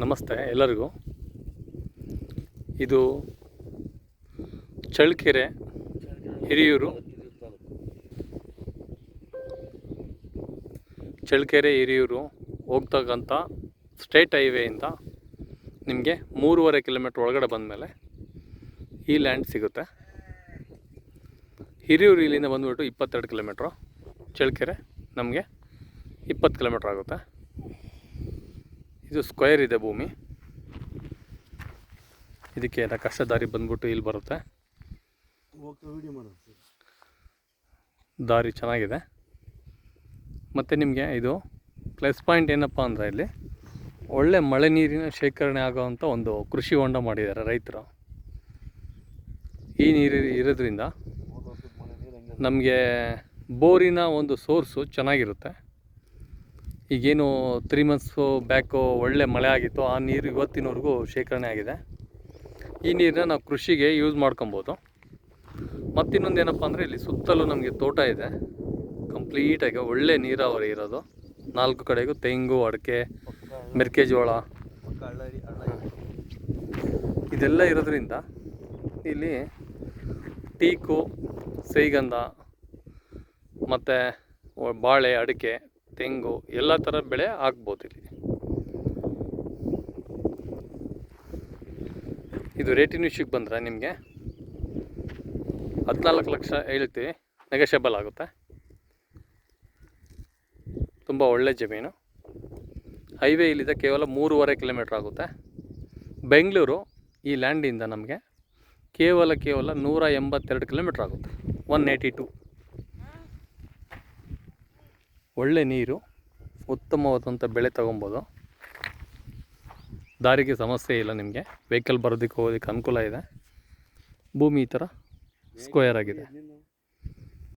ನಮಸ್ತೆ ಎಲ್ಲರಿಗೂ. ಇದು ಚಳ್ಳಕೆರೆ ಹಿರಿಯೂರು ಹೋಗ್ತಕ್ಕಂಥ ಸ್ಟೇಟ್ ಹೈವೇಯಿಂದ ನಿಮಗೆ 3.5 ಕಿಲೋಮೀಟ್ರ್ ಒಳಗಡೆ ಬಂದಮೇಲೆ ಈ ಲ್ಯಾಂಡ್ ಸಿಗುತ್ತೆ. ಹಿರಿಯೂರು ಇಲ್ಲಿಂದ ಬಂದುಬಿಟ್ಟು 22 ಕಿಲೋಮೀಟ್ರು, ಚಳ್ಳಕೆರೆ ನಮಗೆ 20 ಕಿಲೋಮೀಟ್ರ್ ಆಗುತ್ತೆ. ಇದು ಸ್ಕ್ವೇರ್ ಇದೆ ಭೂಮಿ. ಇದಕ್ಕೆ ಕಷ್ಟ ದಾರಿ ಬಂದ್ಬಿಟ್ಟು ಇಲ್ಲಿ ಬರುತ್ತೆ. ದಾರಿ ಚೆನ್ನಾಗಿದೆ. ಮತ್ತು ನಿಮಗೆ ಇದು ಪ್ಲಸ್ ಪಾಯಿಂಟ್ ಏನಪ್ಪ ಅಂದರೆ ಇಲ್ಲಿ ಒಳ್ಳೆ ಮಳೆ ನೀರಿನ ಶೇಖರಣೆ ಆಗೋವಂಥ ಒಂದು ಕೃಷಿ ಹೊಂಡ ಮಾಡಿದ್ದಾರೆ ರೈತರು. ಈ ನೀರು ಇರೋದ್ರಿಂದ ನಮಗೆ ಬೋರಿನ ಒಂದು ಸೋರ್ಸು ಚೆನ್ನಾಗಿರುತ್ತೆ. ಈಗೇನು 3 ಮಂತ್ಸು ಬ್ಯಾಕು ಒಳ್ಳೆ ಮಳೆ ಆಗಿತ್ತು, ಆ ನೀರು ಇವತ್ತಿನವರೆಗೂ ಶೇಖರಣೆ ಆಗಿದೆ. ಈ ನೀರನ್ನ ನಾವು ಕೃಷಿಗೆ ಯೂಸ್ ಮಾಡ್ಕೊಬೋದು. ಮತ್ತಿನ್ನೊಂದು ಏನಪ್ಪ ಅಂದರೆ ಇಲ್ಲಿ ಸುತ್ತಲೂ ನಮಗೆ ತೋಟ ಇದೆ, ಕಂಪ್ಲೀಟಾಗಿ ಒಳ್ಳೆ ನೀರಾವರಿ ಇರೋದು. 4 ಕಡೆಗೂ ತೆಂಗು, ಅಡಿಕೆ, ಮೆಕ್ಕೆಜೋಳ ಇದೆಲ್ಲ ಇರೋದ್ರಿಂದ ಇಲ್ಲಿ ಟೀಕು, ಶ್ರೀಗಂಧ ಮತ್ತು ಬಾಳೆ, ಅಡಿಕೆ, ತೆಂಗು ಎಲ್ಲ ಥರ ಬೆಳೆ ಆಗ್ಬೋದು ಇಲ್ಲಿ. ಇದು ರೇಟಿನ ವಿಷಯಕ್ಕೆ ಬಂದರೆ ನಿಮಗೆ 14 ಲಕ್ಷ ಹೇಳ್ತೀವಿ, ನೆಗೋಷಿಯಬಲ್ ಆಗುತ್ತೆ. ತುಂಬ ಒಳ್ಳೆ ಜಮೀನು. ಹೈವೇ ಇಲ್ಲಿದೆ, ಕೇವಲ 3.5 ಕಿಲೋಮೀಟ್ರ್ ಆಗುತ್ತೆ. ಬೆಂಗಳೂರು ಈ ಲ್ಯಾಂಡಿಂದ ನಮಗೆ ಕೇವಲ 182 ಕಿಲೋಮೀಟ್ರ್ ಆಗುತ್ತೆ, 182. ಒಳ್ಳೆ ನೀರು, ಉತ್ತಮವಾದಂಥ ಬೆಳೆ ತೊಗೊಬೋದು. ದಾರಿಗೆ ಸಮಸ್ಯೆ ಇಲ್ಲ, ನಿಮಗೆ ವೆಹಿಕಲ್ ಬರೋದಕ್ಕೆ ಹೋಗೋದಕ್ಕೆ ಅನುಕೂಲ ಇದೆ. ಭೂಮಿ ಈ ಥರ ಸ್ಕ್ವೇರ್ ಆಗಿದೆ.